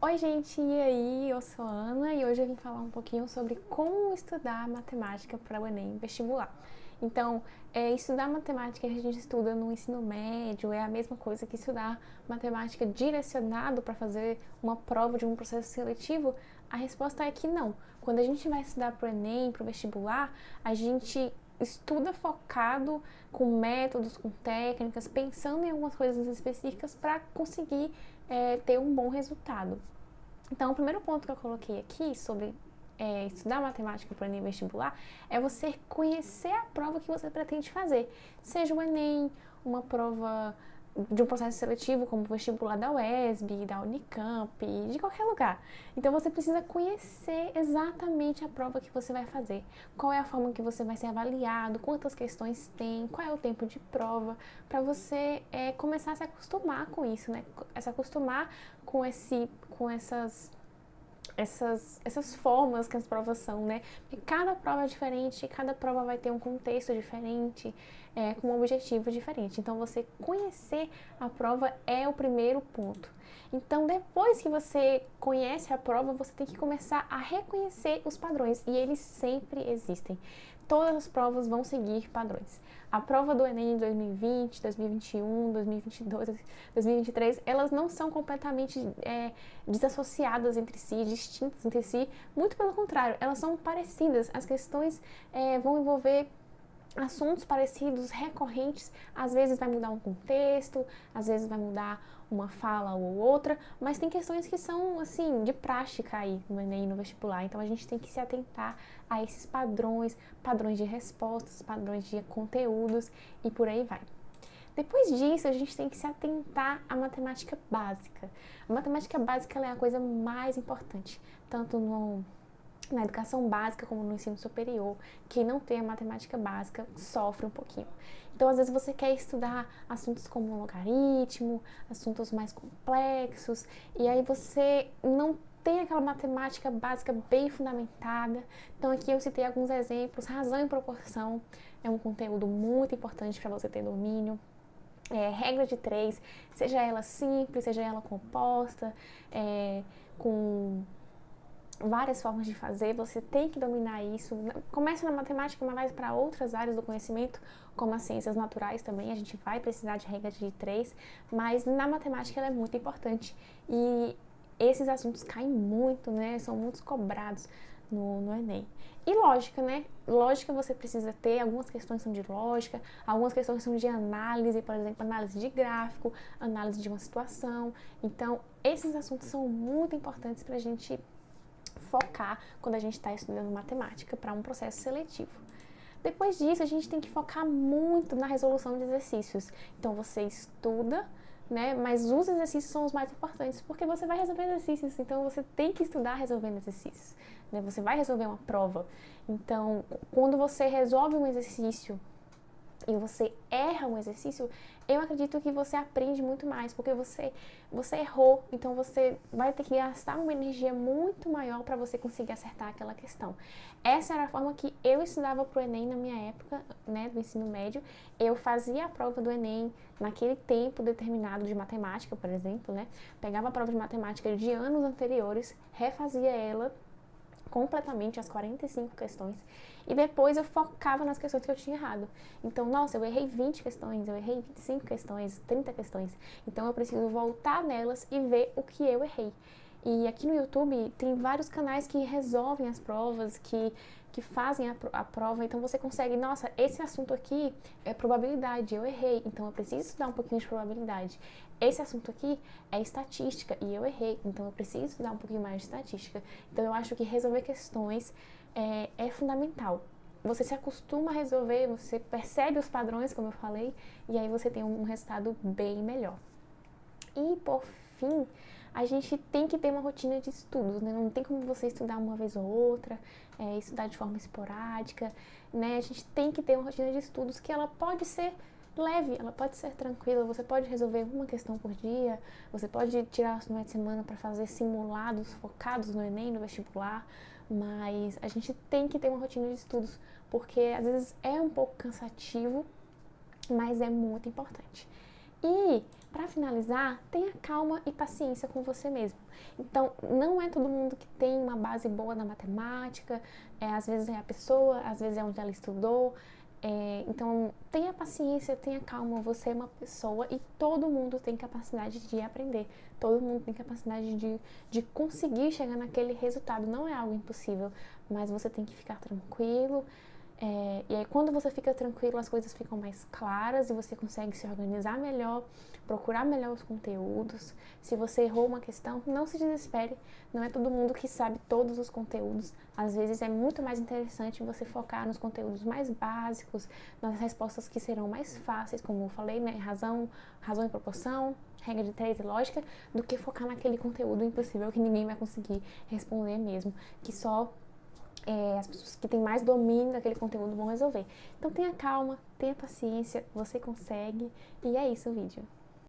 Oi, gente, e aí? Eu sou a Ana e hoje eu vim falar um pouquinho sobre como estudar matemática para o Enem vestibular. Então, estudar matemática que a gente estuda no ensino médio é a mesma coisa que estudar matemática direcionado para fazer uma prova de um processo seletivo? A resposta é que não. Quando a gente vai estudar para o Enem, para o vestibular, a gente estuda focado com métodos, com técnicas, pensando em algumas coisas específicas para conseguir ter um bom resultado. Então, o primeiro ponto que eu coloquei aqui sobre estudar matemática para o Enem vestibular é você conhecer a prova que você pretende fazer. Seja o Enem, uma prova de um processo seletivo como o vestibular da UESB, da Unicamp, de qualquer lugar. Então você precisa conhecer exatamente a prova que você vai fazer, qual é a forma que você vai ser avaliado, quantas questões tem, qual é o tempo de prova, para você começar a se acostumar com isso, né? Se acostumar com essas formas que as provas são, né? Porque cada prova é diferente, cada prova vai ter um contexto diferente, com um objetivo diferente. Então, você conhecer a prova é o primeiro ponto. Então, depois que você conhece a prova, você tem que começar a reconhecer os padrões, e eles sempre existem. Todas as provas vão seguir padrões. A prova do Enem em 2020, 2021, 2022, 2023, elas não são completamente desassociadas entre si, distintas entre si. Muito pelo contrário, elas são parecidas. As questões vão envolver assuntos parecidos, recorrentes. Às vezes vai mudar um contexto, às vezes vai mudar uma fala ou outra, mas tem questões que são, assim, de prática aí no Enem e no vestibular. Então a gente tem que se atentar a esses padrões, padrões de respostas, padrões de conteúdos e por aí vai. Depois disso, a gente tem que se atentar à matemática básica. A matemática básica ela é a coisa mais importante, tanto na educação básica como no ensino superior. Quem não tem a matemática básica sofre um pouquinho. Então, às vezes você quer estudar assuntos como logaritmo, assuntos mais complexos, e aí você não tem aquela matemática básica bem fundamentada. Então, aqui eu citei alguns exemplos. Razão e proporção é um conteúdo muito importante para você ter domínio. Regra de 3, seja ela simples, seja ela composta, com várias formas de fazer, você tem que dominar isso. Começa na matemática, mas vai para outras áreas do conhecimento, como as ciências naturais também, a gente vai precisar de regra de 3, mas na matemática ela é muito importante. E esses assuntos caem muito, né? São muito cobrados no Enem. E lógica, né? Lógica você precisa ter, algumas questões são de lógica, algumas questões são de análise, por exemplo, análise de gráfico, análise de uma situação. Então, esses assuntos são muito importantes para a gente focar quando a gente está estudando matemática para um processo seletivo. Depois disso, a gente tem que focar muito na resolução de exercícios. Então, você estuda, né? Mas os exercícios são os mais importantes, porque você vai resolver exercícios. Então, você tem que estudar resolvendo exercícios, né? Você vai resolver uma prova. Então, quando você resolve um exercício e você erra um exercício, eu acredito que você aprende muito mais, porque você errou, então você vai ter que gastar uma energia muito maior para você conseguir acertar aquela questão. Essa era a forma que eu estudava para o Enem na minha época, né, do ensino médio. Eu fazia a prova do Enem naquele tempo determinado de matemática, por exemplo, né? Pegava a prova de matemática de anos anteriores, refazia ela completamente as 45 questões e depois eu focava nas questões que eu tinha errado. Então, nossa, eu errei 20 questões, eu errei 25 questões, 30 questões. Então, eu preciso voltar nelas e ver o que eu errei. E aqui no YouTube tem vários canais que resolvem as provas, que fazem a prova. Então, você consegue, nossa, esse assunto aqui é probabilidade, eu errei. Então, eu preciso estudar um pouquinho de probabilidade. Esse assunto aqui é estatística e eu errei, então eu preciso estudar um pouquinho mais de estatística. Então eu acho que resolver questões é fundamental. Você se acostuma a resolver, você percebe os padrões, como eu falei, e aí você tem um resultado bem melhor. E por fim, a gente tem que ter uma rotina de estudos, né? Não tem como você estudar uma vez ou outra, estudar de forma esporádica, né? A gente tem que ter uma rotina de estudos que ela pode ser leve, ela pode ser tranquila, você pode resolver uma questão por dia, você pode tirar os finais de semana para fazer simulados focados no Enem, no vestibular, mas a gente tem que ter uma rotina de estudos, porque às vezes é um pouco cansativo, mas é muito importante. E, para finalizar, tenha calma e paciência com você mesmo. Então, não é todo mundo que tem uma base boa na matemática, às vezes é a pessoa, às vezes é onde ela estudou. Então, tenha paciência, tenha calma, você é uma pessoa e todo mundo tem capacidade de aprender. Todo mundo tem capacidade de conseguir chegar naquele resultado. Não é algo impossível, mas você tem que ficar tranquilo. E aí, quando você fica tranquilo, as coisas ficam mais claras e você consegue se organizar melhor, procurar melhor os conteúdos. Se você errou uma questão, não se desespere. Não é todo mundo que sabe todos os conteúdos. Às vezes é muito mais interessante você focar nos conteúdos mais básicos, nas respostas que serão mais fáceis, como eu falei, né? Razão e proporção, regra de 3 e lógica, do que focar naquele conteúdo impossível que ninguém vai conseguir responder mesmo, que só as pessoas que têm mais domínio daquele conteúdo vão resolver. Então tenha calma, tenha paciência, você consegue. E é isso o vídeo.